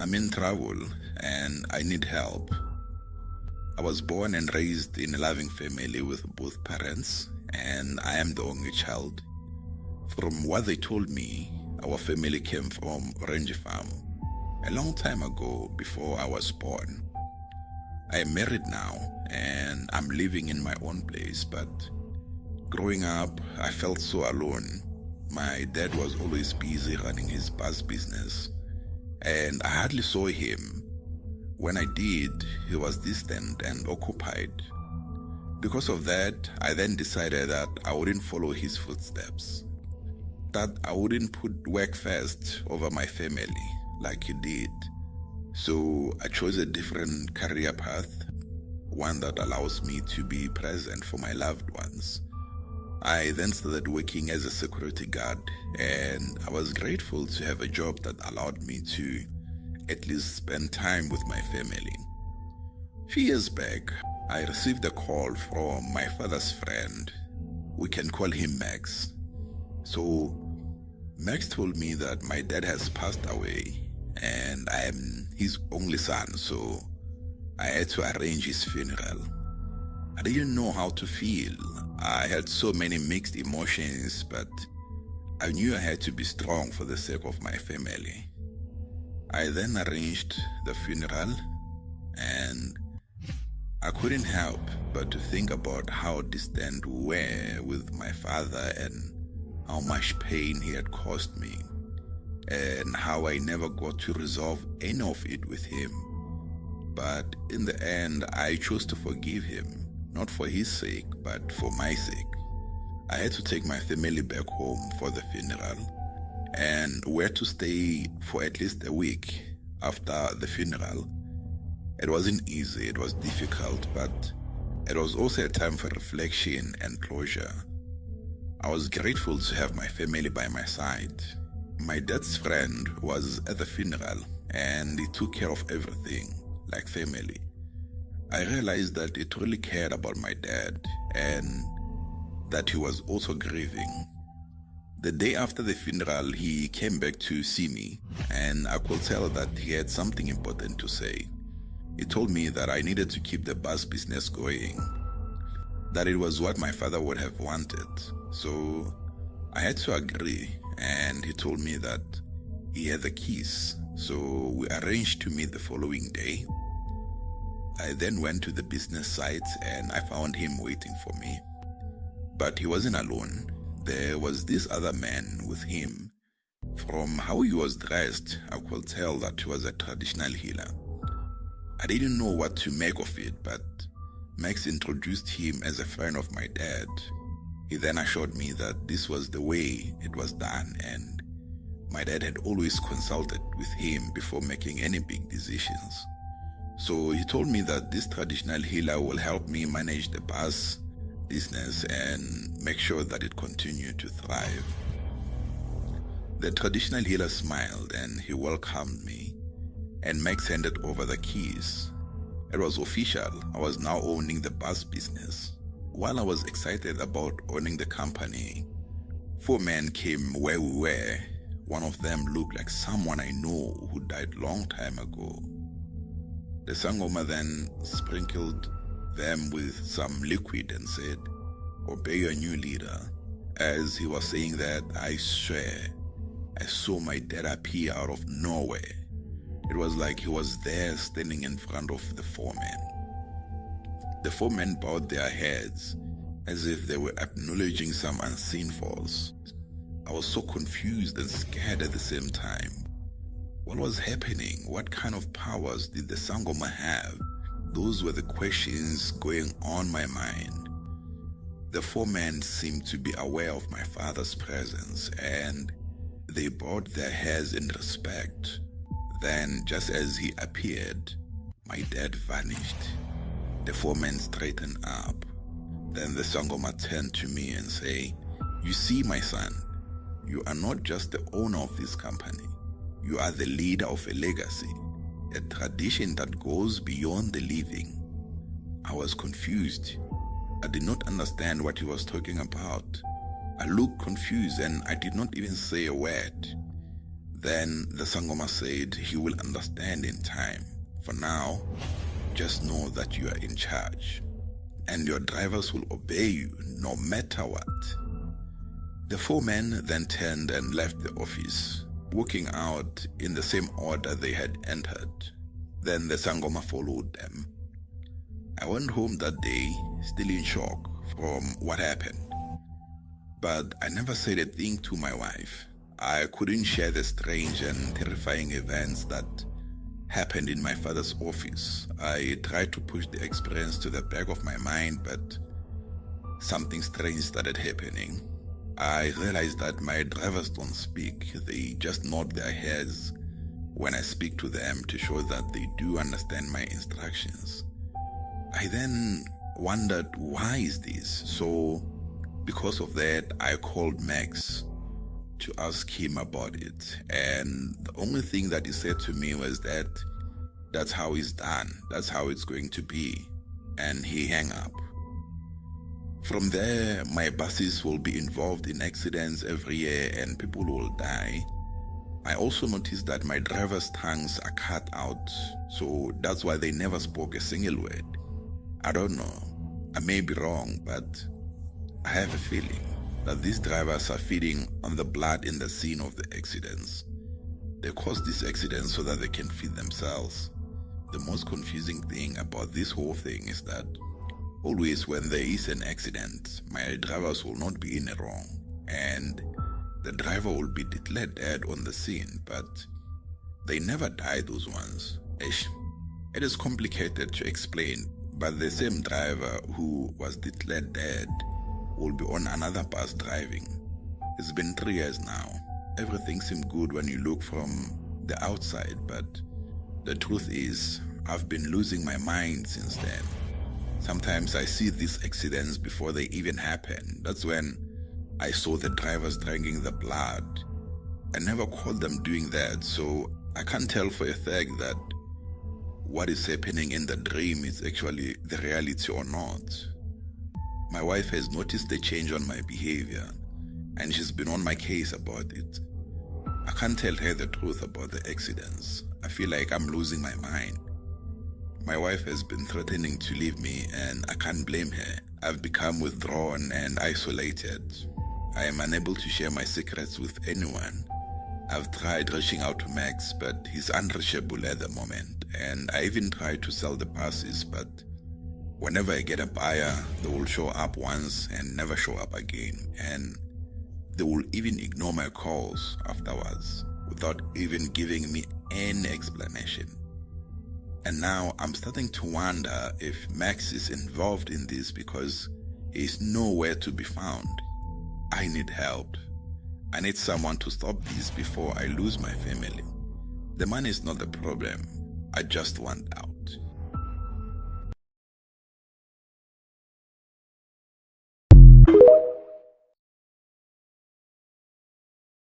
I'm in trouble and I need help. I was born and raised in a loving family with both parents, and I am the only child. From what they told me, our family came from Orange Farm a long time ago before I was born. I am married now and I'm living in my own place, but growing up, I felt so alone. My dad was always busy running his bus business, and I hardly saw him. When I did, he was distant and occupied. Because of that, I then decided that I wouldn't follow his footsteps, that I wouldn't put work first over my family like he did. So I chose a different career path, one that allows me to be present for my loved ones. I then started working as a security guard, and I was grateful to have a job that allowed me to at least spend time with my family. A few years back, I received a call from my father's friend. We can call him Max. So Max told me that my dad has passed away and I am his only son, so I had to arrange his funeral. I didn't know how to feel. I had so many mixed emotions, but I knew I had to be strong for the sake of my family. I then arranged the funeral, and I couldn't help but to think about how distant we were with my father and how much pain he had caused me, and how I never got to resolve any of it with him. But in the end, I chose to forgive him, not for his sake, but for my sake. I had to take my family back home for the funeral, and we had to stay for at least a week after the funeral. It wasn't easy, it was difficult, but it was also a time for reflection and closure. I was grateful to have my family by my side. My dad's friend was at the funeral and he took care of everything, like family. I realized that he truly cared about my dad and that he was also grieving. The day after the funeral, he came back to see me, and I could tell that he had something important to say. He told me that I needed to keep the bus business going, that it was what my father would have wanted. So I had to agree, and he told me that he had the keys. So we arranged to meet the following day. I then went to the business site and I found him waiting for me. But he wasn't alone. There was this other man with him. From how he was dressed, I could tell that he was a traditional healer. I didn't know what to make of it, but Max introduced him as a friend of my dad. He then assured me that this was the way it was done, and my dad had always consulted with him before making any big decisions. So he told me that this traditional healer will help me manage the bus business and make sure that it continued to thrive. The traditional healer smiled and he welcomed me, and Max handed over the keys. It was official. I was now owning the bus business. While I was excited about owning the company, 4 men came where we were. One of them looked like someone I know who died long time ago. The Sangoma then sprinkled them with some liquid and said, "Obey your new leader." As he was saying that, I swear, I saw my dad appear out of nowhere. It was like he was there standing in front of the 4 men. The 4 men bowed their heads as if they were acknowledging some unseen force. I was so confused and scared at the same time. What was happening? What kind of powers did the Sangoma have? Those were the questions going on my mind. The 4 men seemed to be aware of my father's presence, and they bowed their heads in respect. Then, just as he appeared, my dad vanished. The 4 men straightened up. Then the Sangoma turned to me and said, "You see, my son, you are not just the owner of this company. You are the leader of a legacy, a tradition that goes beyond the living." I was confused. I did not understand what he was talking about. I looked confused and I did not even say a word. Then the Sangoma said he will understand in time. For now, just know that you are in charge, and your drivers will obey you no matter what. The four men then turned and left the office, walking out in the same order they had entered. Then the Sangoma followed them. I went home that day, still in shock from what happened. But I never said a thing to my wife. I couldn't share the strange and terrifying events that happened in my father's office. I tried to push the experience to the back of my mind, but something strange started happening. I realized that my drivers don't speak. They just nod their heads when I speak to them to show that they do understand my instructions. I then wondered, why is this? So because of that, I called Max to ask him about it. And the only thing that he said to me was that that's how it's done. That's how it's going to be. And he hung up. From there, my buses will be involved in accidents every year and people will die. I also noticed that my drivers' tongues are cut out, so that's why they never spoke a single word. I don't know. I may be wrong, but I have a feeling that these drivers are feeding on the blood in the scene of the accidents. They cause these accidents so that they can feed themselves. The most confusing thing about this whole thing is that always when there is an accident, my drivers will not be in the wrong, and the driver will be declared dead on the scene, but they never die, those ones. It is complicated to explain, but the same driver who was declared dead will be on another bus driving. It's been 3 years now. Everything seemed good when you look from the outside, but the truth is, I've been losing my mind since then. Sometimes I see these accidents before they even happen. That's when I saw the drivers drinking the blood. I never caught them doing that, so I can't tell for a fact that what is happening in the dream is actually the reality or not. My wife has noticed the change on my behavior, and she's been on my case about it. I can't tell her the truth about the accidents. I feel like I'm losing my mind. My wife has been threatening to leave me, and I can't blame her. I've become withdrawn and isolated. I am unable to share my secrets with anyone. I've tried reaching out to Max, but he's unreachable at the moment. And I even tried to sell the passes, but whenever I get a buyer, they will show up once and never show up again. And they will even ignore my calls afterwards without even giving me any explanation. And now I'm starting to wonder if Max is involved in this because he's nowhere to be found. I need help. I need someone to stop this before I lose my family. The money is not the problem. I just want out.